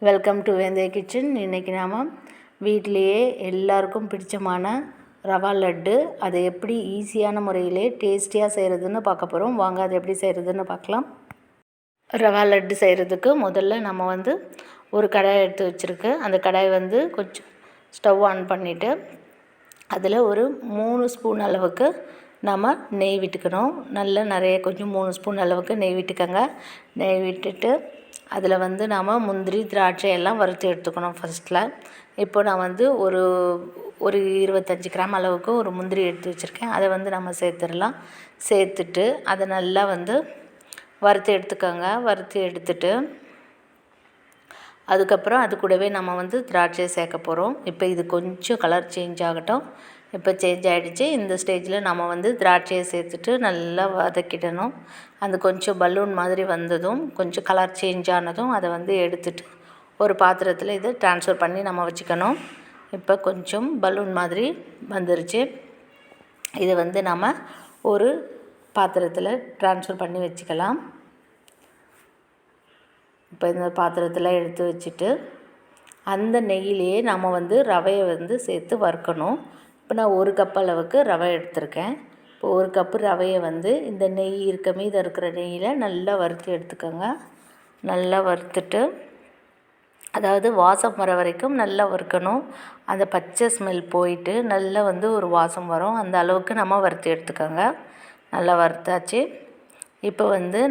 Welcome to வேந்தே kitchen. இன்றைக்கி நாம் வீட்டிலையே எல்லாருக்கும் பிடிச்சமான ரவா லட்டு அதை எப்படி ஈஸியான முறையிலே டேஸ்டியாக செய்கிறதுன்னு பார்க்க போகிறோம். வாங்க அதை எப்படி செய்கிறதுன்னு பார்க்கலாம். ரவா லட்டு செய்கிறதுக்கு முதல்ல நம்ம ஒரு கடாய் எடுத்து வச்சுருக்கு. அந்த கடாய் கொஞ்சம் ஸ்டவ் ஆன் பண்ணிவிட்டு அதில் ஒரு 3 ஸ்பூன் அளவுக்கு நம்ம நெய் விட்டுக்கணும். நிறைய கொஞ்சம் 3 ஸ்பூன் அளவுக்கு நெய் விட்டுக்கோங்க. நெய் விட்டுட்டு அதில் நாம் முந்திரி திராட்சை எல்லாம் வறுத்து எடுத்துக்கணும் ஃபஸ்ட்டில். இப்போ நான் ஒரு 25 கிராம் அளவுக்கு ஒரு முந்திரி எடுத்து வச்சுருக்கேன். அதை நம்ம சேர்த்துடலாம். சேர்த்துட்டு அதை நல்லா வறுத்து எடுத்துக்கோங்க. வறுத்து எடுத்துட்டு அதுக்கப்புறம் அது கூடவே நம்ம திராட்சை சேர்க்க போகிறோம். இப்போ இது கொஞ்சம் கலர் சேஞ்ச் ஆகட்டும். இப்போ சேஞ்ச் ஆகிடுச்சு. இந்த ஸ்டேஜில் நம்ம திராட்சையை சேர்த்துட்டு நல்லா வதக்கிடணும். அது கொஞ்சம் பலூன் மாதிரி வந்ததும் கொஞ்சம் கலர் சேஞ்ச் ஆனதும் அதை எடுத்துட்டு ஒரு பாத்திரத்தில் இதை ட்ரான்ஸ்ஃபர் பண்ணி நம்ம வச்சுக்கணும். இப்போ கொஞ்சம் பலூன் மாதிரி வந்துருச்சு. இதை நம்ம ஒரு பாத்திரத்தில் ட்ரான்ஸ்ஃபர் பண்ணி வச்சுக்கலாம். இப்போ இந்த பாத்திரத்தில் எடுத்து வச்சுட்டு அந்த நெய்யிலேயே நம்ம ரவையை சேர்த்து வறுக்கணும். இப்போ நான் 1 கப் அளவுக்கு ரவை எடுத்திருக்கேன். இப்போ 1 கப்பு ரவையை இந்த நெய் மீதம் இருக்கிற நெய்யில் நல்லா வறுத்து எடுத்துக்கோங்க. நல்லா வறுத்துட்டு அதாவது வாசம் வர வரைக்கும் நல்லா வறுக்கணும். அந்த பச்சை ஸ்மெல் போயிட்டு நல்லா ஒரு வாசம் வரும். அந்த அளவுக்கு நம்ம வறுத்து எடுத்துக்கோங்க. நல்லா வறுத்தாச்சு. இப்போ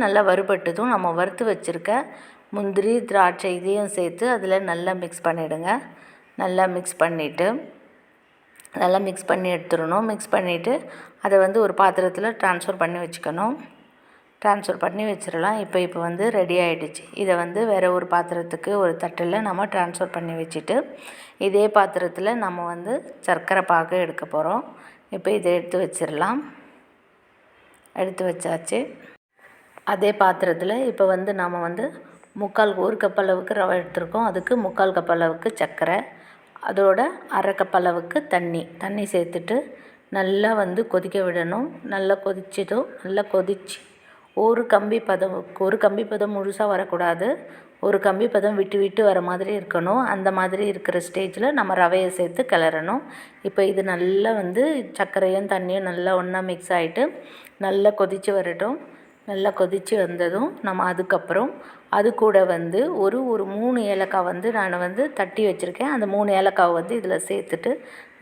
நல்லா வறுபட்டதும் நம்ம வறுத்து வச்சுருக்க முந்திரி திராட்சை இதையும் சேர்த்து அதில் நல்லா மிக்ஸ் பண்ணிவிடுங்க. நல்லா மிக்ஸ் பண்ணிவிட்டு நல்லா மிக்ஸ் பண்ணி எடுத்துடணும். மிக்ஸ் பண்ணிவிட்டு அதை ஒரு பாத்திரத்தில் ட்ரான்ஸ்ஃபர் பண்ணி வச்சுக்கணும். ட்ரான்ஸ்ஃபர் பண்ணி வச்சிடலாம். இப்போ ரெடி ஆகிடுச்சு. இதை வேறு ஒரு பாத்திரத்துக்கு ஒரு தட்டில் நம்ம ட்ரான்ஸ்ஃபர் பண்ணி வச்சுட்டு இதே பாத்திரத்தில் நம்ம சர்க்கரை பாகு எடுக்க போகிறோம். இப்போ இதை எடுத்து வச்சிடலாம். எடுத்து வச்சாச்சு. அதே பாத்திரத்தில் இப்போ நாம் 1 கப் அளவுக்கு ரவை எடுத்துருக்கோம். அதுக்கு 1/4 கப் அளவுக்கு சர்க்கரை, அதோட 1/2 கப் அளவுக்கு தண்ணி சேர்த்துட்டு நல்லா கொதிக்க விடணும். நல்லா கொதிச்சதும் நல்லா கொதிச்சு ஒரு கம்பி பதம் முழுசாக வரக்கூடாது. ஒரு கம்பி பதம் விட்டு விட்டு வர மாதிரி இருக்கணும். அந்த மாதிரி இருக்கிற ஸ்டேஜில் நம்ம ரவையை சேர்த்து கிளறணும். இப்போ இது நல்லா சர்க்கரையும் தண்ணியும் நல்லா ஒன்றா மிக்ஸ் ஆகிட்டு நல்லா கொதித்து வரட்டும். நல்லா கொதித்து வந்ததும் நம்ம அதுக்கப்புறம் அது கூட ஒரு 3 ஏலக்காய் நான் தட்டி வச்சுருக்கேன். அந்த 3 ஏலக்காவை இதில் சேர்த்துட்டு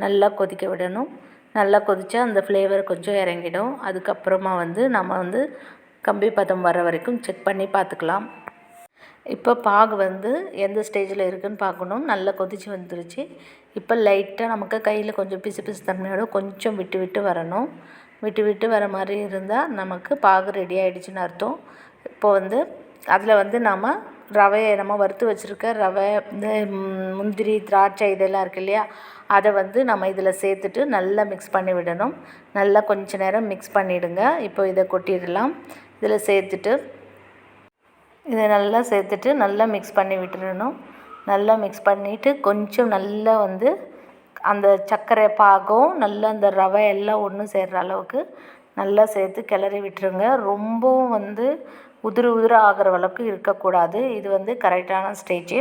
நல்லா கொதிக்க விடணும். நல்லா கொதித்தா அந்த ஃப்ளேவர் கொஞ்சம் இறங்கிடும். அதுக்கப்புறமா நம்ம கம்பி பதம் வர வரைக்கும் செக் பண்ணி பார்த்துக்கலாம். இப்போ பாகு எந்த ஸ்டேஜில் இருக்குதுன்னு பார்க்கணும். நல்லா கொதித்து வந்துருச்சு. இப்போ லைட்டாக நமக்கு கையில் கொஞ்சம் பிசு பிசு தன்மையோட கொஞ்சம் விட்டு விட்டு வரணும். விட்டு விட்டு வர மாதிரி இருந்தால் நமக்கு பாகு ரெடி ஆகிடுச்சின்னு அர்த்தம். இப்போ அதில் நாம் ரவையை நம்ம வறுத்து வச்சுருக்க ரவை இந்த முந்திரி திராட்சை இதெல்லாம் இருக்குது இல்லையா, அதை நம்ம இதில் சேர்த்துட்டு நல்லா மிக்ஸ் பண்ணி விடணும். நல்லா கொஞ்ச நேரம் மிக்ஸ் பண்ணிவிடுங்க. இப்போ இதை கொட்டிடலாம். இதில் சேர்த்துட்டு இதை நல்லா சேர்த்துட்டு நல்லா மிக்ஸ் பண்ணி விட்டுடணும். நல்லா மிக்ஸ் பண்ணிவிட்டு கொஞ்சம் நல்லா அந்த சர்க்கரை பாகும் நல்லா அந்த ரவை எல்லாம் ஒன்று சேர்கிற அளவுக்கு நல்லா சேர்த்து கிளறி விட்டுருங்க. ரொம்பவும் உதிர ஆகிற அளவுக்கு இருக்கக்கூடாது. இது கரெக்டான ஸ்டேஜ்.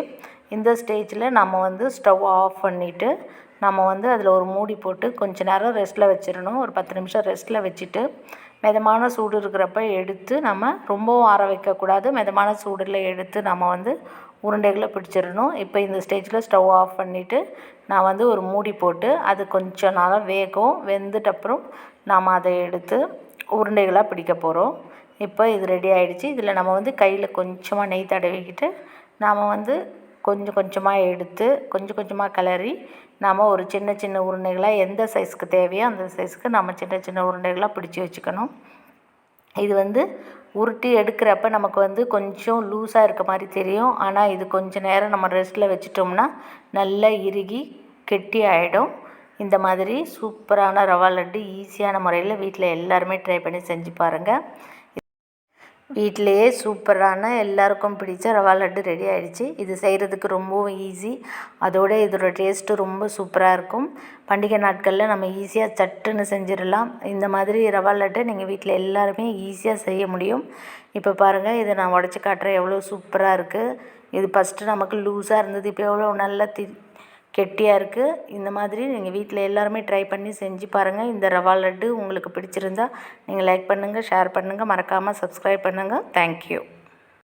இந்த ஸ்டேஜில் நம்ம ஸ்டவ் ஆஃப் பண்ணிவிட்டு நம்ம அதில் ஒரு மூடி போட்டு கொஞ்சம் நேரம் ரெஸ்ட்டில் வச்சிடணும். ஒரு 10 நிமிஷம் ரெஸ்ட்டில் வச்சுட்டு மிதமான சூடு இருக்கிறப்ப எடுத்து நம்ம ரொம்பவும் ஆற வைக்கக்கூடாது. மிதமான சூடில் எடுத்து நம்ம உருண்டைகளை பிடிச்சிடணும். இப்போ இந்த ஸ்டேஜில் ஸ்டவ் ஆஃப் பண்ணிவிட்டு நான் ஒரு மூடி போட்டு அது கொஞ்சம் நேரம் வேகும். வெந்துட்டப்புறம் நாம் அதை எடுத்து உருண்டைகளாக பிடிக்க போகிறோம். இப்போ இது ரெடி ஆகிடுச்சு. இதில் நம்ம கையில் கொஞ்சமாக நெய் தடவிக்கிட்டு நாம் கொஞ்சம் கொஞ்சமாக எடுத்து கொஞ்சம் கொஞ்சமாக கிளறி நாம் ஒரு சின்ன சின்ன உருண்டைகளாக எந்த சைஸ்க்கு தேவையோ அந்த சைஸ்க்கு நம்ம சின்ன சின்ன உருண்டைகளாக பிடிச்சி வச்சுக்கணும். இது உருட்டி எடுக்கிறப்ப நமக்கு கொஞ்சம் லூஸாக இருக்க மாதிரி தெரியும். ஆனால் இது கொஞ்சம் நேரம் நம்ம ரெஸ்ட்டில் வச்சிட்டோம்னா நல்லா இறுகி கெட்டி ஆகிடும். இந்த மாதிரி சூப்பரான ரவா லட்டு ஈஸியான முறையில் வீட்டில் எல்லாருமே ட்ரை பண்ணி செஞ்சு பாருங்கள். வீட்டிலையே சூப்பரான எல்லாருக்கும் பிடிச்ச ரவா லட்டு ரெடி ஆகிடுச்சு. இது செய்கிறதுக்கு ரொம்பவும் ஈஸி. அதோட இதோட டேஸ்ட்டு ரொம்ப சூப்பராக இருக்கும். பண்டிகை நாட்களில் நம்ம ஈஸியாக சட்டுன்னு செஞ்சிடலாம். இந்த மாதிரி ரவா லட்டை நீங்கள் வீட்டில் எல்லாருமே ஈஸியாக செய்ய முடியும். இப்போ பாருங்கள், இதை நான் உடச்சி காட்டுறேன். எவ்வளோ சூப்பராக இருக்குது. இது ஃபஸ்ட்டு நமக்கு லூஸாக இருந்தது, இப்போ எவ்வளோ நல்லா கெட்டியாக இருக்குது. இந்த மாதிரி நீங்கள் வீட்டில் எல்லாருமே ட்ரை பண்ணி செஞ்சு பாருங்கள். இந்த ரவா லட்டு உங்களுக்கு பிடிச்சிருந்தா நீங்கள் லைக் பண்ணுங்கள், ஷேர் பண்ணுங்கள், மறக்காமல் சப்ஸ்கிரைப் பண்ணுங்கள். தேங்க்யூ.